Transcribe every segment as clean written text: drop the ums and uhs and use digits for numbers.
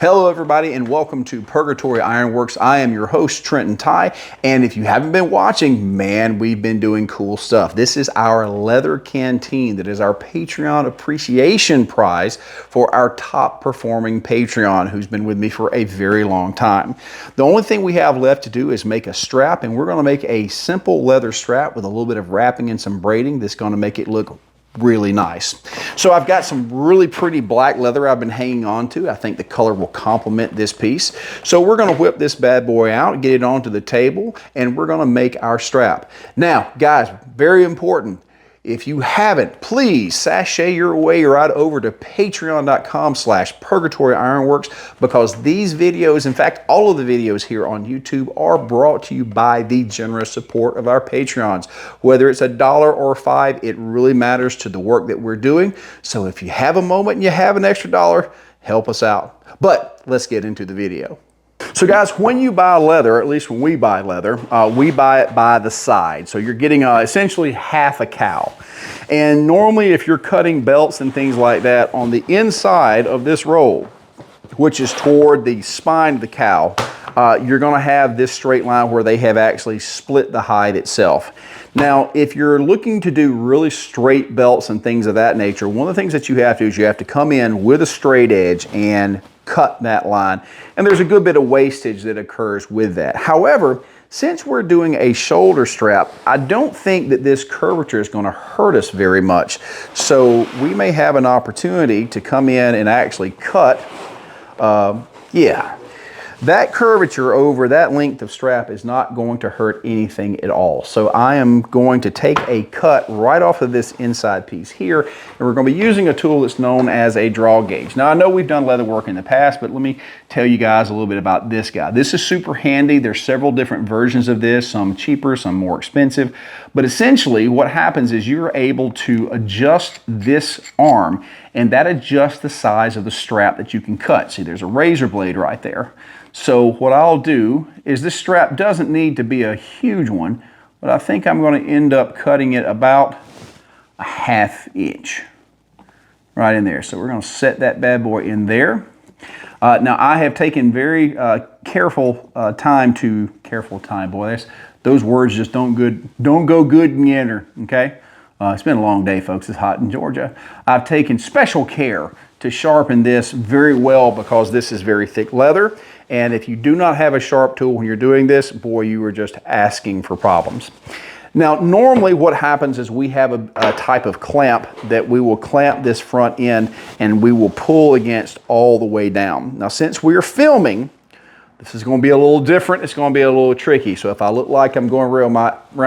Hello everybody and welcome to Purgatory Ironworks. I am your host Trenton, and if you haven't been watching, man, we've been doing cool stuff. This is our leather canteen that is our Patreon appreciation prize for our top performing Patreon who's been with me for a very long time. The only thing we have left to do is make a strap, and we're going to make a simple leather strap with a little bit of wrapping and some braiding that's going to make it look really nice. So I've got some really pretty black leather I've been hanging on to. I think the color will complement this piece. So we're going to whip this bad boy out, get it onto the table, and we're going to make our strap. Now, guys, very important. If you haven't, please sashay your way right over to patreon.com/purgatoryironworks, because these videos, in fact, all of the videos here on YouTube are brought to you by the generous support of our Patreons. Whether it's $1 or $5, it really matters to the work that we're doing. So if you have a moment and you have an extra $1, help us out. But let's get into the video. So guys, when you buy leather, at least when we buy leather, we buy it by the side. So you're getting essentially half a cow. And normally if you're cutting belts and things like that, on the inside of this roll, which is toward the spine of the cow, you're going to have this straight line where they have actually split the hide itself. Now, if you're looking to do really straight belts and things of that nature, one of the things that you have to do is you have to come in with a straight edge and cut that line, and there's a good bit of wastage that occurs with that. However, since we're doing a shoulder strap, I don't think that this curvature is going to hurt us very much. So we may have an opportunity to come in and actually cut, that curvature over that length of strap is not going to hurt anything at all. So I am going to take a cut right off of this inside piece here, and we're going to be using a tool that's known as a draw gauge. Now, I know we've done leather work in the past, but let me tell you guys a little bit about this guy. This is super handy. There's several different versions of this, some cheaper, some more expensive. But essentially what happens is you're able to adjust this arm, and that adjusts the size of the strap that you can cut. See, there's a razor blade right there. So what I'll do is, this strap doesn't need to be a huge one, but I think I'm going to end up cutting it about a ½ inch right in there. So we're going to set that bad boy in there. Now I have taken very careful time, boy, those words just don't go good in the enter, okay? It's been a long day, folks. It's hot in Georgia. I've taken special care to sharpen this very well because this is very thick leather. And if you do not have a sharp tool when you're doing this, boy, you are just asking for problems. Now, normally what happens is we have a type of clamp that we will clamp this front end and we will pull against all the way down. Now, since we're filming, this is going to be a little different. It's going to be a little tricky. So if I look like I'm going around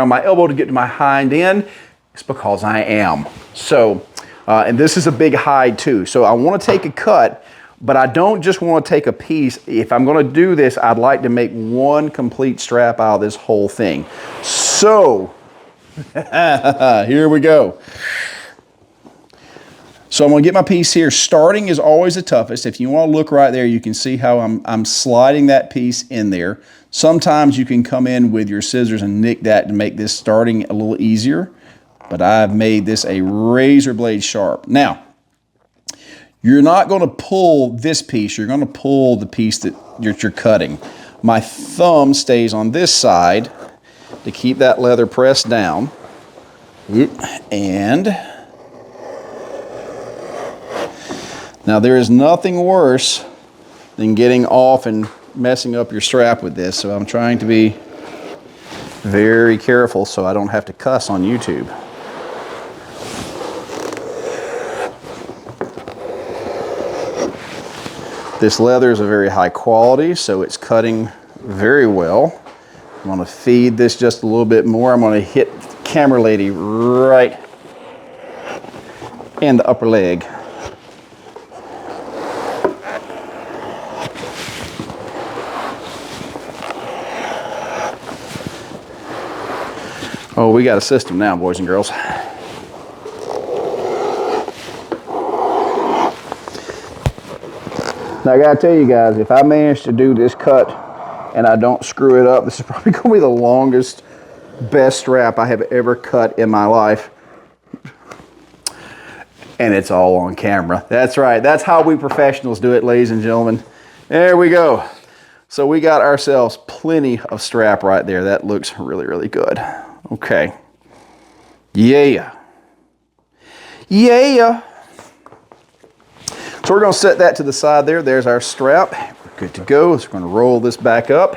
my elbow to get to my hind end, it's because I am. So, and this is a big hide too. So I want to take a cut, but I don't just want to take a piece. If I'm going to do this, I'd like to make one complete strap out of this whole thing. So, here we go. So I'm going to get my piece here. Starting is always the toughest. If you want to look right there, you can see how I'm sliding that piece in there. Sometimes you can come in with your scissors and nick that to make this starting a little easier. But I've made this a razor blade sharp. Now, you're not going to pull this piece. You're going to pull the piece that you're cutting. My thumb stays on this side to keep that leather pressed down. And now there is nothing worse than getting off and messing up your strap with this. So I'm trying to be very careful so I don't have to cuss on YouTube. This leather is a very high quality, so it's cutting very well. I'm going to feed this just a little bit more. I'm going to hit camera lady right in the upper leg. Oh, we got a system now, boys and girls. Now I gotta tell you guys, if I manage to do this cut and I don't screw it up, this is probably gonna be the longest, best strap I have ever cut in my life. And it's all on camera. That's right, that's how we professionals do it, ladies and gentlemen. There we go. So we got ourselves plenty of strap right there. That looks really, really good. Okay. Yeah. Yeah. So we're going to set that to the side there. There's our strap. We're good to go. So we're going to roll this back up.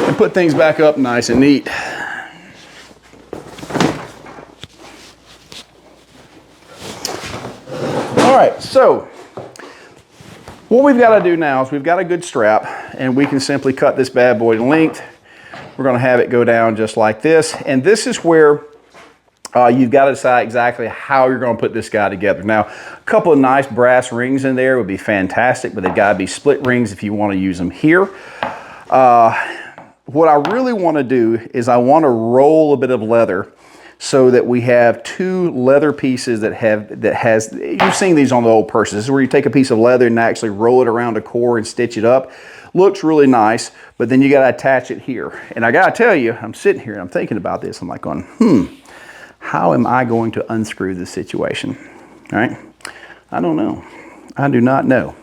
And put things back up nice and neat. All right, so what we've got to do now is we've got a good strap, and we can simply cut this bad boy to length. We're going to have it go down just like this, and this is where you've got to decide exactly how you're going to put this guy together. Now, a couple of nice brass rings in there would be fantastic, but they've got to be split rings if you want to use them here. What I really want to do is I want to roll a bit of leather so that we have two leather pieces you've seen these on the old purses. This is where you take a piece of leather and actually roll it around a core and stitch it up. Looks really nice, but then you got to attach it here. And I got to tell you, I'm sitting here and I'm thinking about this. I'm like going, how am I going to unscrew this situation? All right, I don't know. I do not know.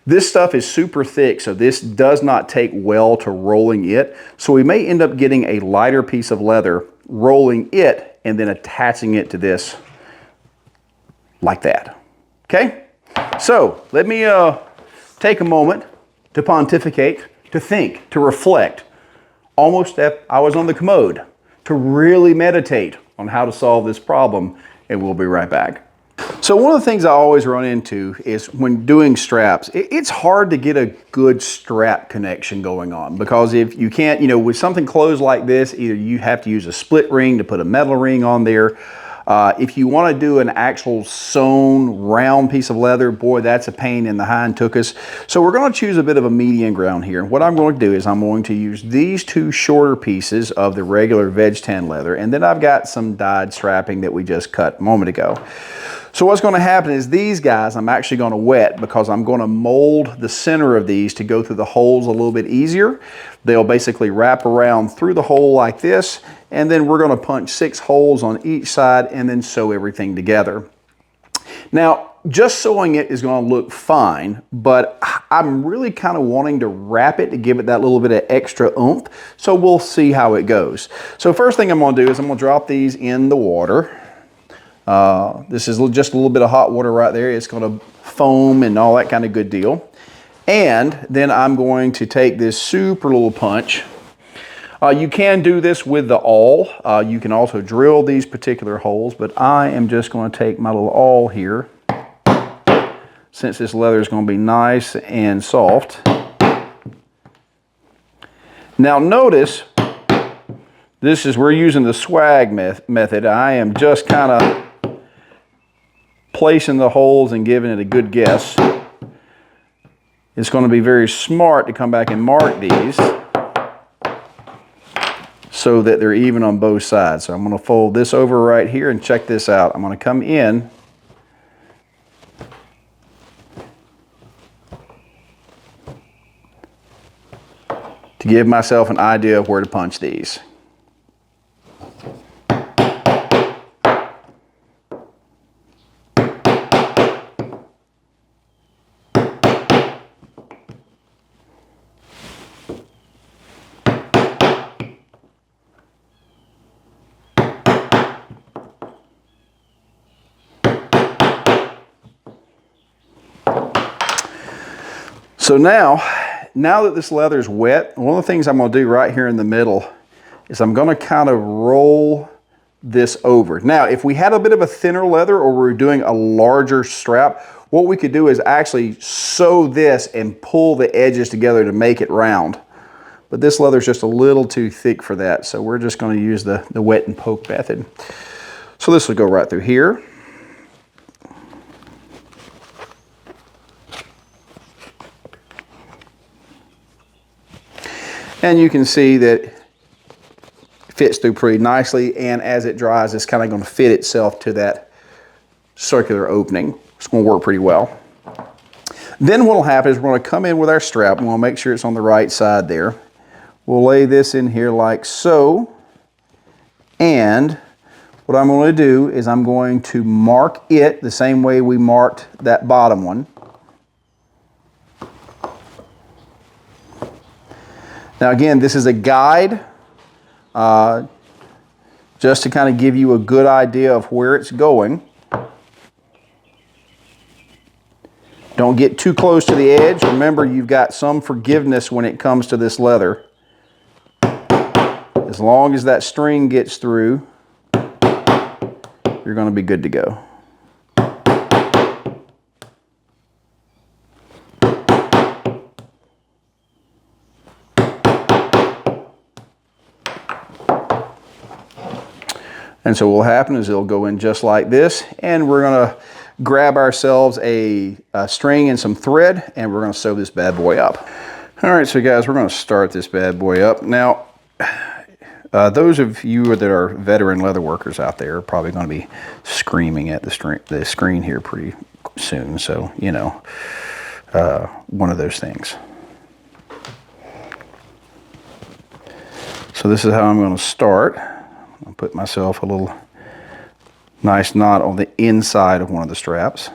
This stuff is super thick, so this does not take well to rolling it. So we may end up getting a lighter piece of leather, rolling it, and then attaching it to this like that. Okay? So let me take a moment to pontificate, to think, to reflect. Almost that I was on the commode, to really meditate on how to solve this problem, and we'll be right back. So one of the things I always run into is when doing straps, it's hard to get a good strap connection going on, because if you can't, with something closed like this, either you have to use a split ring to put a metal ring on there. If you want to do an actual sewn round piece of leather, boy, that's a pain in the hind tuchus. So we're going to choose a bit of a median ground here. What I'm going to do is I'm going to use these two shorter pieces of the regular veg tan leather, and then I've got some dyed strapping that we just cut a moment ago. So what's going to happen is these guys I'm actually going to wet, because I'm going to mold the center of these to go through the holes a little bit easier. They'll basically wrap around through the hole like this, and then we're going to punch 6 holes on each side and then sew everything together. Now, just sewing it is going to look fine, but I'm really kind of wanting to wrap it to give it that little bit of extra oomph, so we'll see how it goes. So first thing I'm going to do is I'm going to drop these in the water. This is just a little bit of hot water right there. It's going to foam and all that kind of good deal. And then I'm going to take this super little punch. You can do this with the awl. You can also drill these particular holes, but I am just going to take my little awl here, since this leather is going to be nice and soft. Now notice, we're using the swag method. I am just kind of placing the holes and giving it a good guess. It's going to be very smart to come back and mark these so that they're even on both sides. So I'm going to fold this over right here, and check this out. I'm going to come in to give myself an idea of where to punch these. So now that this leather is wet, one of the things I'm going to do right here in the middle is I'm going to kind of roll this over. Now, if we had a bit of a thinner leather, or we're doing a larger strap, what we could do is actually sew this and pull the edges together to make it round. But this leather is just a little too thick for that, so we're just going to use the wet and poke method. So this will go right through here. And you can see that it fits through pretty nicely, and as it dries, it's kind of going to fit itself to that circular opening. It's going to work pretty well. Then what will happen is we're going to come in with our strap. We're going to make sure it's on the right side there. we'll lay this in here like so. And what I'm going to do is I'm going to mark it the same way we marked that bottom one. Now again, this is a guide, just to kind of give you a good idea of where it's going. Don't get too close to the edge. Remember, you've got some forgiveness when it comes to this leather. As long as that string gets through, you're going to be good to go. And so what will happen is it'll go in just like this, and we're going to grab ourselves a string and some thread, and we're going to sew this bad boy up. All right, so guys, we're going to start this bad boy up. Now, those of you that are veteran leather workers out there are probably going to be screaming at the screen here pretty soon. So, you know, one of those things. So this is how I'm going to start. I'll put myself a little nice knot on the inside of one of the straps.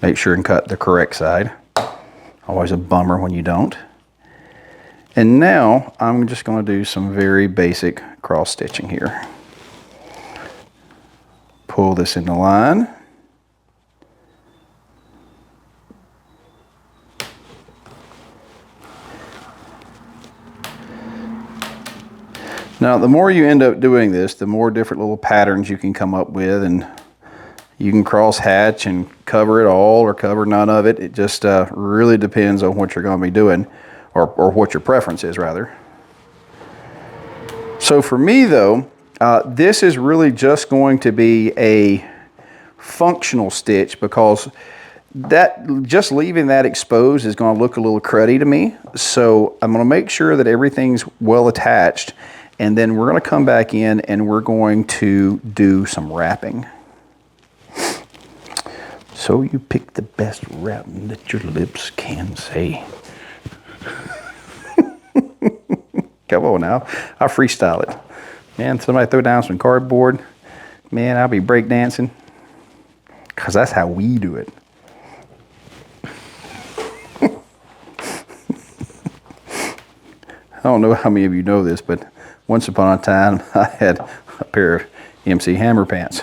Make sure and cut the correct side. Always a bummer when you don't. And now I'm just going to do some very basic cross stitching here. Pull this into line. Now, the more you end up doing this, the more different little patterns you can come up with, and you can cross hatch and cover it all or cover none of it. It just really depends on what you're going to be doing, or what your preference is, rather. So for me, though, this is really just going to be a functional stitch, because that just leaving that exposed is going to look a little cruddy to me. So I'm going to make sure that everything's well attached. And then we're going to come back in and we're going to do some wrapping. So you pick the best wrapping that your lips can say. Come on now, I'll freestyle it. Man, somebody throw down some cardboard. Man, I'll be breakdancing. Because that's how we do it. I don't know how many of you know this, but once upon a time, I had a pair of MC Hammer pants.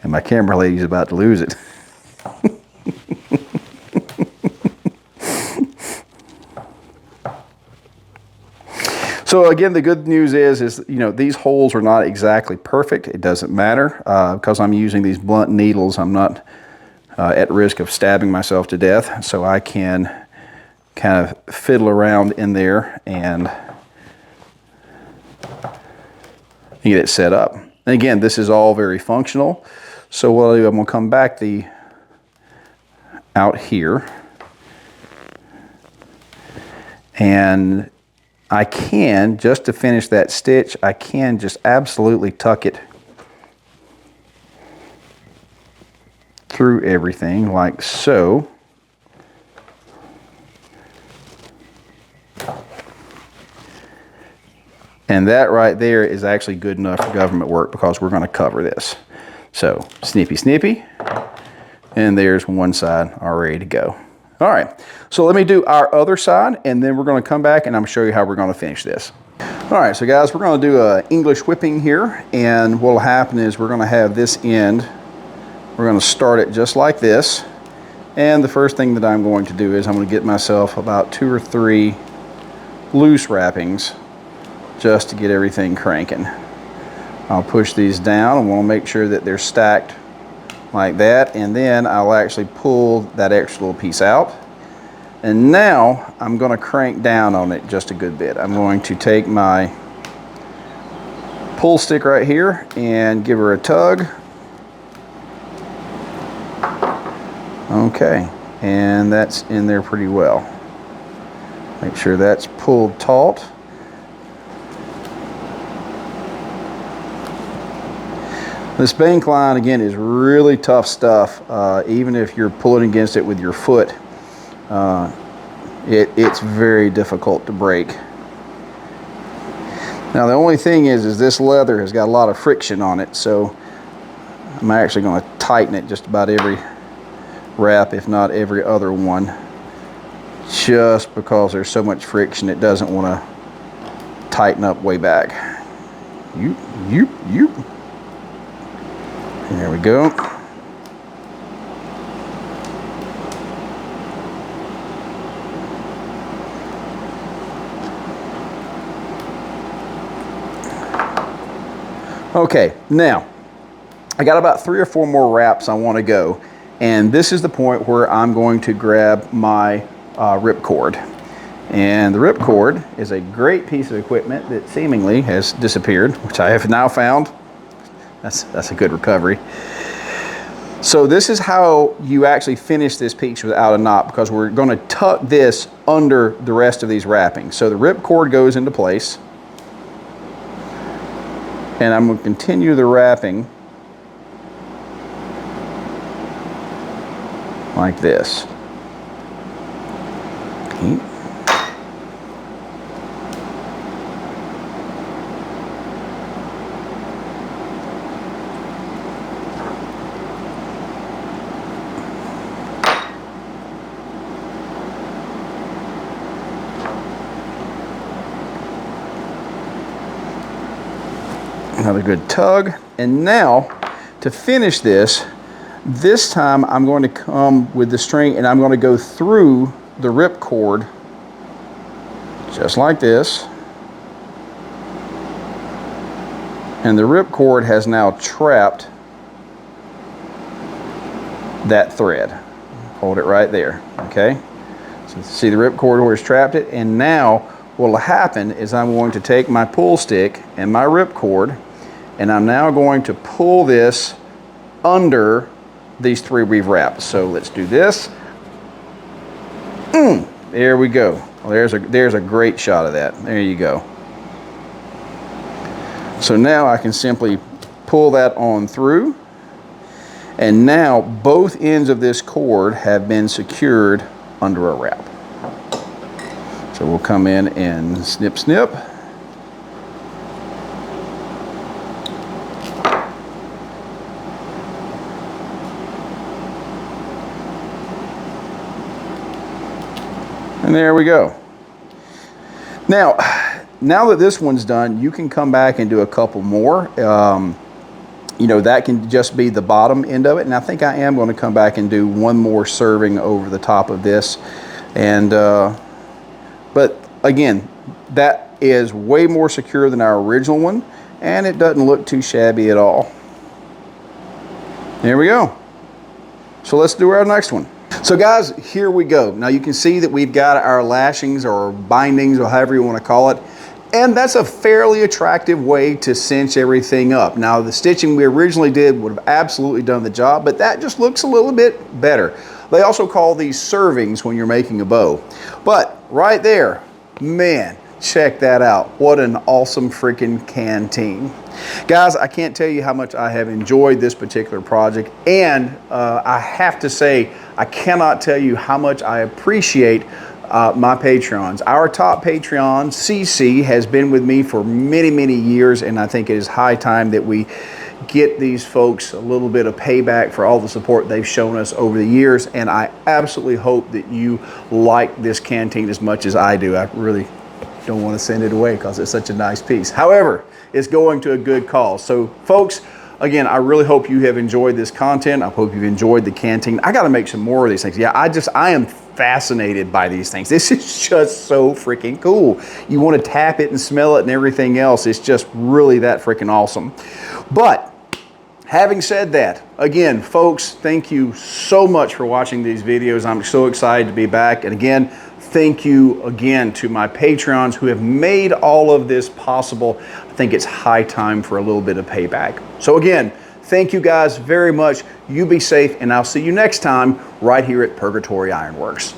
And my camera lady's about to lose it. So again, the good news is you know, these holes are not exactly perfect. It doesn't matter. Because I'm using these blunt needles, I'm not at risk of stabbing myself to death. So I can kind of fiddle around in there and get it set up. And again, this is all very functional. So what I'll do, I'm going to come back out here, and I can, just to finish that stitch, I can just absolutely tuck it through everything like so. And that right there is actually good enough for government work, because we're going to cover this. So snippy snippy, and there's one side all ready to go. All right, so let me do our other side, and then we're going to come back and I'm going to show you how we're going to finish this. All right, so guys, we're going to do an English whipping here, and what will happen is we're going to have this end, we're going to start it just like this. And the first thing that I'm going to do is I'm going to get myself about 2 or 3 loose wrappings, just to get everything cranking. I'll push these down, and we'll make sure that they're stacked like that, and then I'll actually pull that extra little piece out. And now I'm going to crank down on it just a good bit. I'm going to take my pull stick right here and give her a tug. Okay, and that's in there pretty well. Make sure that's pulled taut. This bank line, again, is really tough stuff. Even if you're pulling against it with your foot, it's very difficult to break. Now the only thing is this leather has got a lot of friction on it, so I'm actually going to tighten it just about every wrap, if not every other one, just because there's so much friction it doesn't want to tighten up way back. There we go. Okay, now I got about 3 or 4 more wraps I want to go, and this is the point where I'm going to grab my ripcord. And the ripcord is a great piece of equipment that seemingly has disappeared, which I have now found. That's a good recovery. So this is how you actually finish this piece without a knot, because we're going to tuck this under the rest of these wrappings. So the ripcord goes into place, and I'm going to continue the wrapping like this. Okay. Another good tug. And now to finish this time I'm going to come with the string and I'm going to go through the ripcord just like this. And the ripcord has now trapped that thread. Hold it right there, okay? So see the ripcord where it's trapped it, and now what will happen is I'm going to take my pull stick and my ripcord, and I'm now going to pull this under these 3 we've wrapped. So let's do this. There we go. Well, there's a great shot of that. There you go. So now I can simply pull that on through, and now both ends of this cord have been secured under a wrap. So we'll come in and snip, snip. And there we go. Now that this one's done, you can come back and do a couple more. You know, that can just be the bottom end of it. And I think I am going to come back and do one more serving over the top of this. And, but again, that is way more secure than our original one, and it doesn't look too shabby at all. There we go. So let's do our next one. So guys, here we go. Now you can see that we've got our lashings or bindings or however you want to call it. And that's a fairly attractive way to cinch everything up. Now the stitching we originally did would have absolutely done the job, but that just looks a little bit better. They also call these servings when you're making a bow. But right there, man, check that out. What an awesome freaking canteen. Guys, I can't tell you how much I have enjoyed this particular project, and I have to say, I cannot tell you how much I appreciate my Patreons. Our top Patreon, CC, has been with me for many, many years, and I think it is high time that we get these folks a little bit of payback for all the support they've shown us over the years, and I absolutely hope that you like this canteen as much as I do. I really don't want to send it away because it's such a nice piece. However, it's going to a good cause. So folks, again, I really hope you have enjoyed this content. I hope you've enjoyed the canteen. I got to make some more of these things. Yeah, I am fascinated by these things. This is just so freaking cool. You want to tap it and smell it and everything else. It's just really that freaking awesome. But having said that, again, folks, thank you so much for watching these videos. I'm so excited to be back. And again, thank you again to my Patreons who have made all of this possible. I think it's high time for a little bit of payback. So again, thank you guys very much. You be safe, and I'll see you next time right here at Purgatory Ironworks.